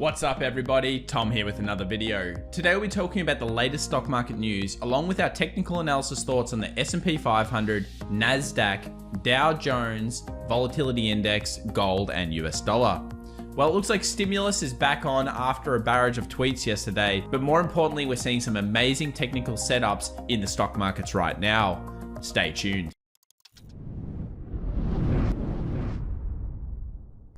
What's up everybody, Tom here with another video. Today we'll be talking about the latest stock market news along with our technical analysis thoughts on the S&P 500, NASDAQ, Dow Jones, Volatility Index, Gold and US dollar. Well, it looks like stimulus is back on after a barrage of tweets yesterday, but more importantly we're seeing some amazing technical setups in the stock markets right now. Stay tuned.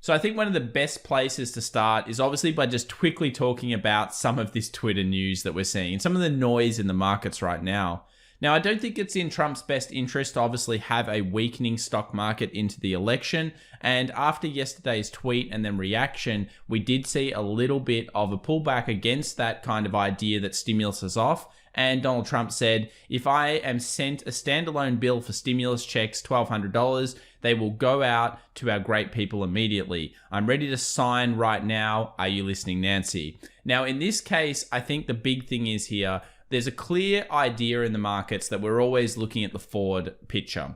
So I think one of the best places to start is obviously by just quickly talking about some of this Twitter news that we're seeing and some of the noise in the markets right now. Now, I don't think it's in Trump's best interest to obviously have a weakening stock market into the election. And after yesterday's tweet and then reaction, we did see a little bit of a pullback against that kind of idea that stimulus is off. And Donald Trump said, if I am sent a standalone bill for stimulus checks, $1,200, they will go out to our great people immediately. I'm ready to sign right now. Are you listening, Nancy? Now, in this case, I think the big thing is here, there's a clear idea in the markets that we're always looking at the forward picture.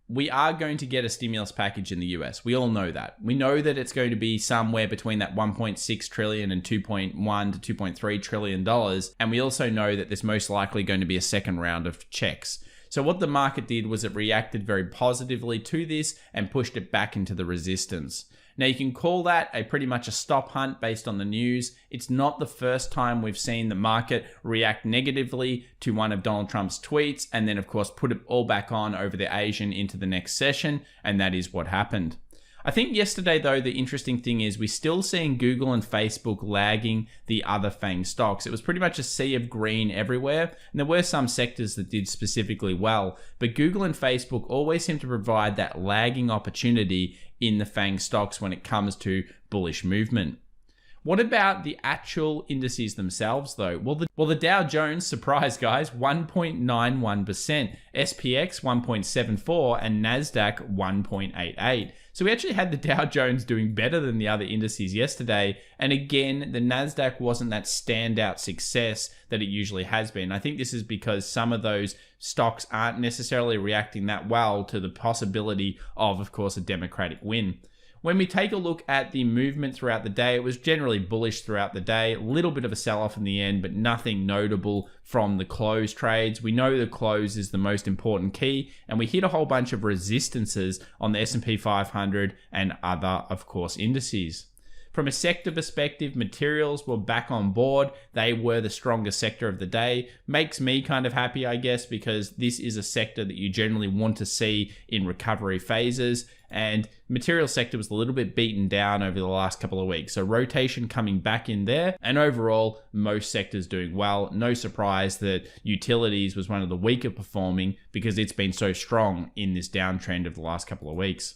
We are going to get a stimulus package in the US. We all know that. We know that it's going to be somewhere between that 1.6 trillion and 2.1 to 2.3 trillion dollars. And we also know that there's most likely going to be a second round of checks. So what the market did was it reacted very positively to this and pushed it back into the resistance. Now you can call that pretty much a stop hunt based on the news. It's not the first time we've seen the market react negatively to one of Donald Trump's tweets and then of course put it all back on over the Asian into the next session, and that is what happened. I think yesterday though, the interesting thing is we're still seeing Google and Facebook lagging the other FANG stocks. It was pretty much a sea of green everywhere, and there were some sectors that did specifically well, but Google and Facebook always seem to provide that lagging opportunity in the FANG stocks when it comes to bullish movement. What about the actual indices themselves though? Well, the Dow Jones, surprise guys, 1.91%, SPX 1.74%, and NASDAQ 1.88%. So we actually had the Dow Jones doing better than the other indices yesterday. And again, the NASDAQ wasn't that standout success that it usually has been. I think this is because some of those stocks aren't necessarily reacting that well to the possibility of course, a Democratic win. When we take a look at the movement throughout the day, it was generally bullish throughout the day. A little bit of a sell-off in the end, but nothing notable from the close trades. We know the close is the most important key, and we hit a whole bunch of resistances on the S&P 500 and other, of course, indices. From a sector perspective, materials were back on board. They were the strongest sector of the day. Makes me kind of happy, I guess, because this is a sector that you generally want to see in recovery phases. And material sector was a little bit beaten down over the last couple of weeks. So rotation coming back in there, and overall, most sectors doing well. No surprise that utilities was one of the weaker performing because it's been so strong in this downtrend of the last couple of weeks.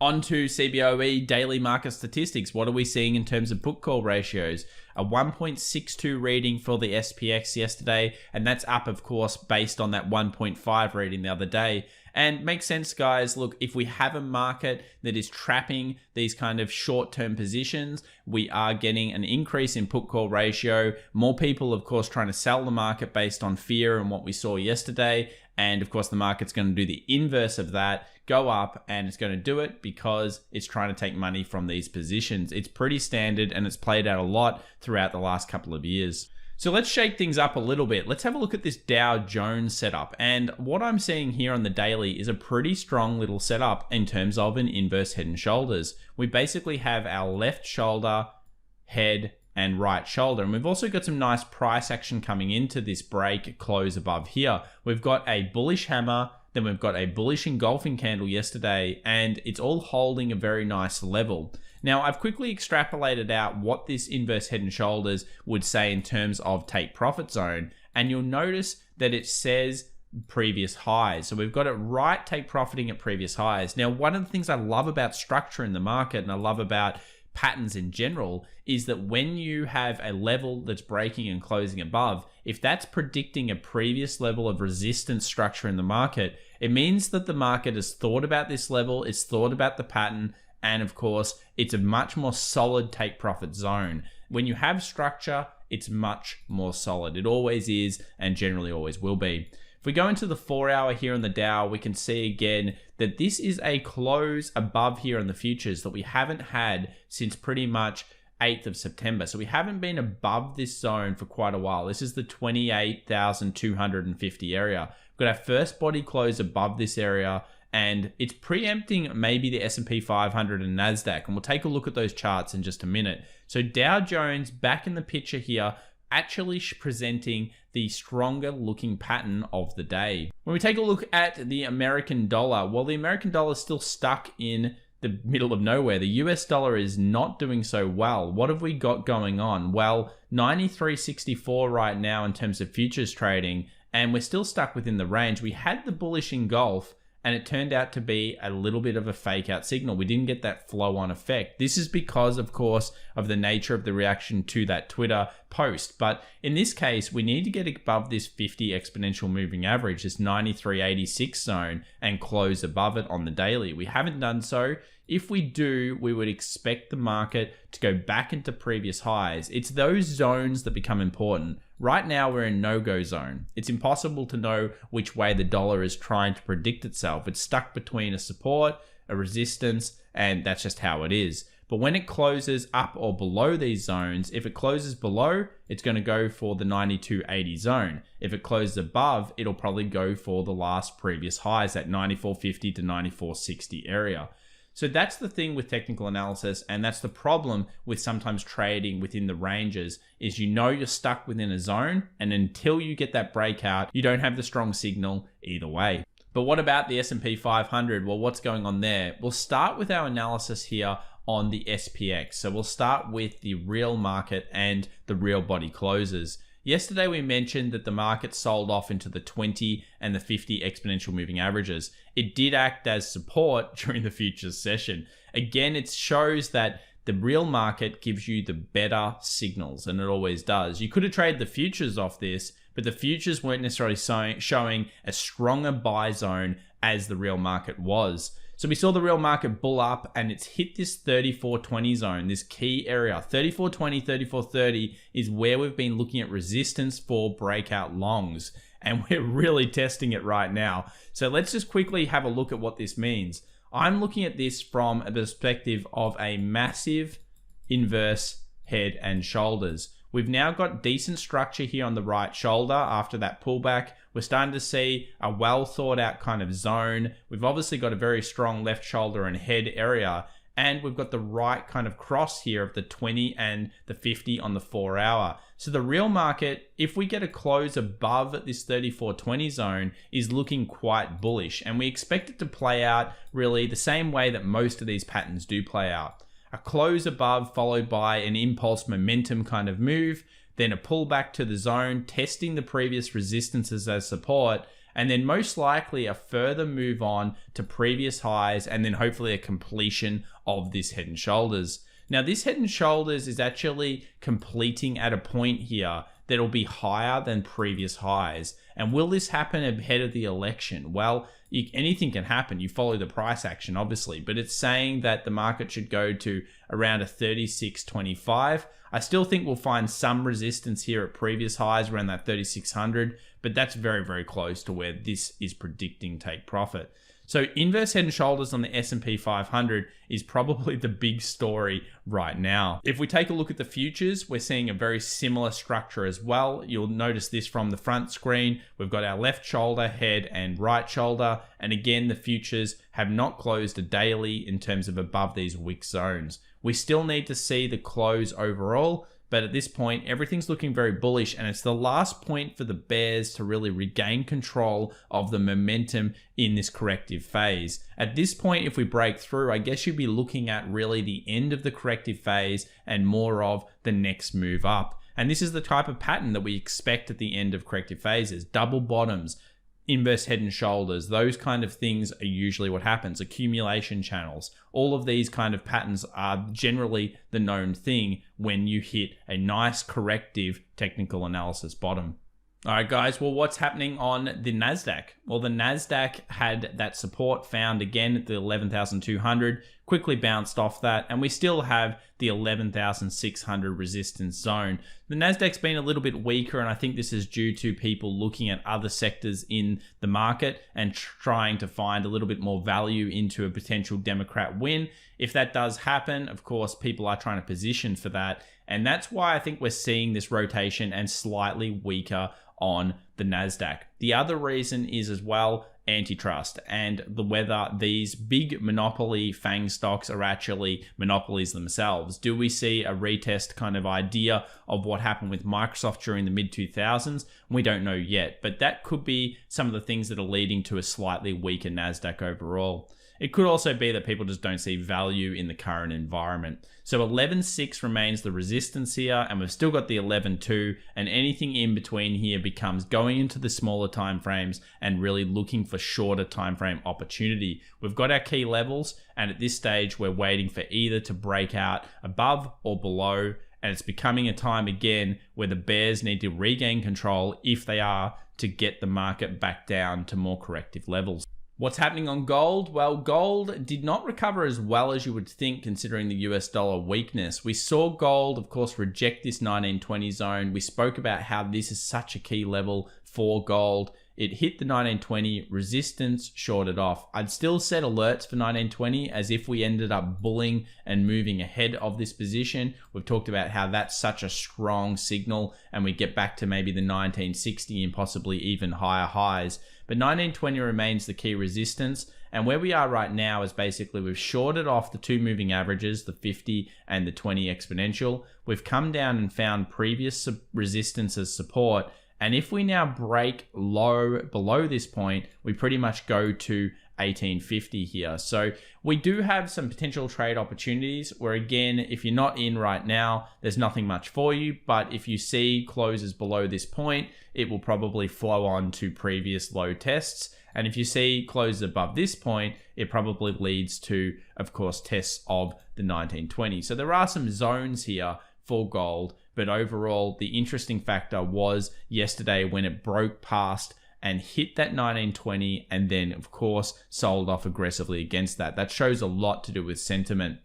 On to CBOE daily market statistics. What are we seeing in terms of put call ratios? A 1.62 reading for the SPX yesterday, and that's up, of course, based on that 1.5 reading the other day. And makes sense, guys. Look, if we have a market that is trapping these kind of short-term positions, we are getting an increase in put call ratio. More people, of course, trying to sell the market based on fear and what we saw yesterday. And of course, the market's going to do the inverse of that, go up, and it's going to do it because it's trying to take money from these positions. It's pretty standard and it's played out a lot throughout the last couple of years. So let's shake things up a little bit. Let's have a look at this Dow Jones setup. And what I'm seeing here on the daily is a pretty strong little setup in terms of an inverse head and shoulders. We basically have our left shoulder, head, and right shoulder. And we've also got some nice price action coming into this break close above here. We've got a bullish hammer, then we've got a bullish engulfing candle yesterday, and it's all holding a very nice level. Now, I've quickly extrapolated out what this inverse head and shoulders would say in terms of take profit zone, and you'll notice that it says previous highs. So we've got it right take profiting at previous highs. Now, one of the things I love about structure in the market, and I love about patterns in general, is that when you have a level that's breaking and closing above, if that's predicting a previous level of resistance structure in the market, it means that the market has thought about this level, it's thought about the pattern, and of course, it's a much more solid take profit zone. When you have structure, it's much more solid. It always is, and generally always will be. If we go into the 4 hour here on the Dow, we can see again that this is a close above here on the futures that we haven't had since pretty much 8th of September. So we haven't been above this zone for quite a while. This is the 28,250 area. We've got our first body close above this area, and it's preempting maybe the S&P 500 and NASDAQ. And we'll take a look at those charts in just a minute. So Dow Jones back in the picture here, actually presenting the stronger looking pattern of the day. When we take a look at the American dollar, well, the American dollar is still stuck in the middle of nowhere. The US dollar is not doing so well. What have we got going on? Well, 93.64 right now in terms of futures trading, and we're still stuck within the range. We had the bullish engulf, and it turned out to be a little bit of a fake out signal. We didn't get that flow on effect. This is because, of course, of the nature of the reaction to that Twitter post. But in this case, we need to get above this 50 exponential moving average, this 93.86 zone, and close above it on the daily. We haven't done so. If we do, we would expect the market to go back into previous highs. It's those zones that become important. Right now, we're in no-go zone. It's impossible to know which way the dollar is trying to predict itself. It's stuck between a support, a resistance, and that's just how it is. But when it closes up or below these zones, if it closes below, it's going to go for the 92.80 zone. If it closes above, it'll probably go for the last previous highs at 94.50 to 94.60 area. So that's the thing with technical analysis, and that's the problem with sometimes trading within the ranges, is you're stuck within a zone, and until you get that breakout, you don't have the strong signal either way. But what about the S&P 500? Well, what's going on there? We'll start with our analysis here on the SPX. So we'll start with the real market and the real body closes. Yesterday, we mentioned that the market sold off into the 20 and the 50 exponential moving averages. It did act as support during the futures session. Again, it shows that the real market gives you the better signals, and it always does. You could have traded the futures off this, but the futures weren't necessarily showing a stronger buy zone as the real market was. So we saw the real market bull up, and it's hit this 34.20 zone, this key area. 34.20, 34.30 is where we've been looking at resistance for breakout longs, and we're really testing it right now. So let's just quickly have a look at what this means. I'm looking at this from a perspective of a massive inverse head and shoulders. We've now got decent structure here on the right shoulder after that pullback. We're starting to see a well thought out kind of zone. We've obviously got a very strong left shoulder and head area, and we've got the right kind of cross here of the 20 and the 50 on the 4 hour. So the real market, if we get a close above this 34.20 zone, is looking quite bullish, and we expect it to play out really the same way that most of these patterns do play out. A close above followed by an impulse momentum kind of move, then a pullback to the zone, testing the previous resistances as support, and then most likely a further move on to previous highs, and then hopefully a completion of this head and shoulders. Now, this head and shoulders is actually completing at a point here that'll be higher than previous highs. And will this happen ahead of the election? Well, anything can happen. You follow the price action, obviously, but it's saying that the market should go to around a 36.25. I still think we'll find some resistance here at previous highs around that 3600, but that's very, very close to where this is predicting take profit. So inverse head and shoulders on the S&P 500 is probably the big story right now. If we take a look at the futures, we're seeing a very similar structure as well. You'll notice this from the front screen. We've got our left shoulder, head, and right shoulder. And again, the futures have not closed a daily in terms of above these wick zones. We still need to see the close overall, but at this point, everything's looking very bullish, and it's the last point for the bears to really regain control of the momentum in this corrective phase. At this point, if we break through, I guess you'd be looking at really the end of the corrective phase and more of the next move up. And this is the type of pattern that we expect at the end of corrective phases. Double bottoms, inverse head and shoulders, those kind of things are usually what happens. Accumulation channels, all of these kind of patterns are generally the known thing when you hit a nice corrective technical analysis bottom. All right, guys, well, what's happening on the NASDAQ? Well, the NASDAQ had that support found again at the 11,200, quickly bounced off that, and we still have the 11,600 resistance zone. The Nasdaq's been a little bit weaker, and I think this is due to people looking at other sectors in the market and trying to find a little bit more value into a potential Democrat win. If that does happen, of course, people are trying to position for that, and that's why I think we're seeing this rotation and slightly weaker on the Nasdaq. The other reason is as well antitrust and whether these big monopoly FANG stocks are actually monopolies themselves. Do we see a retest kind of idea of what happened with Microsoft during the mid-2000s? We don't know yet, but that could be some of the things that are leading to a slightly weaker Nasdaq overall. It could also be that people just don't see value in the current environment. So 11.6 remains the resistance here, and we've still got the 11.2, and anything in between here becomes going into the smaller time frames and really looking for shorter time frame opportunity. We've got our key levels, and at this stage, we're waiting for either to break out above or below, and it's becoming a time again where the bears need to regain control, if they are, to get the market back down to more corrective levels. What's happening on gold? Well, gold did not recover as well as you would think considering the US dollar weakness. We saw gold, of course, reject this 1920 zone. We spoke about how this is such a key level for gold. It hit the 1920 resistance, shorted off. I'd still set alerts for 1920 as if we ended up bulling and moving ahead of this position. We've talked about how that's such a strong signal, and we get back to maybe the 1960 and possibly even higher highs. But 1920 remains the key resistance, and where we are right now is basically we've shorted off the two moving averages, the 50 and the 20 exponential. We've come down and found previous resistance as support, and if we now break low below this point, we pretty much go to 1850 here. So we do have some potential trade opportunities where, again, if you're not in right now, there's nothing much for you. But if you see closes below this point, it will probably flow on to previous low tests. And if you see closes above this point, it probably leads to, of course, tests of the 1920. So there are some zones here for gold, but overall, the interesting factor was yesterday when it broke past and hit that 1920 and then, of course, sold off aggressively against that. That shows a lot to do with sentiment.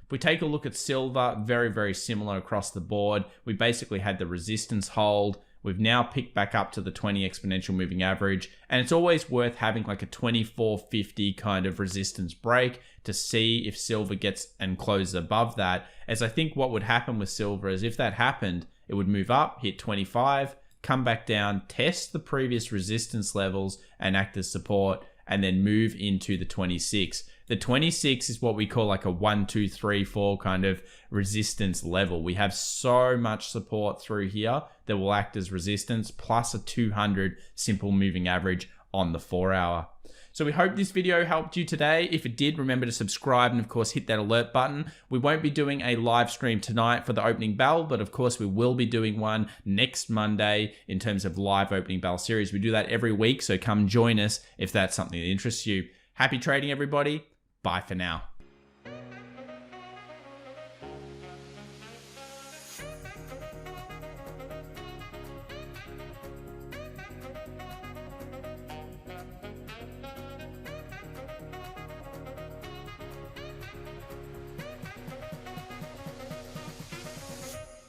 If we take a look at silver, very, very similar across the board. We basically had the resistance hold. We've now picked back up to the 20 exponential moving average, and it's always worth having like a 2450 kind of resistance break to see if silver gets and closes above that, as I think what would happen with silver is if that happened, it would move up, hit 25, come back down, test the previous resistance levels and act as support, and then move into the 26. The 26 is what we call like a 1, 2, 3, 4 kind of resistance level. We have so much support through here that will act as resistance, plus a 200 simple moving average on the 4 hour. So we hope this video helped you today. If it did, remember to subscribe and of course hit that alert button. We won't be doing a live stream tonight for the opening bell, but of course we will be doing one next Monday in terms of live opening bell series. We do that every week, so come join us if that's something that interests you. Happy trading, everybody. Bye for now.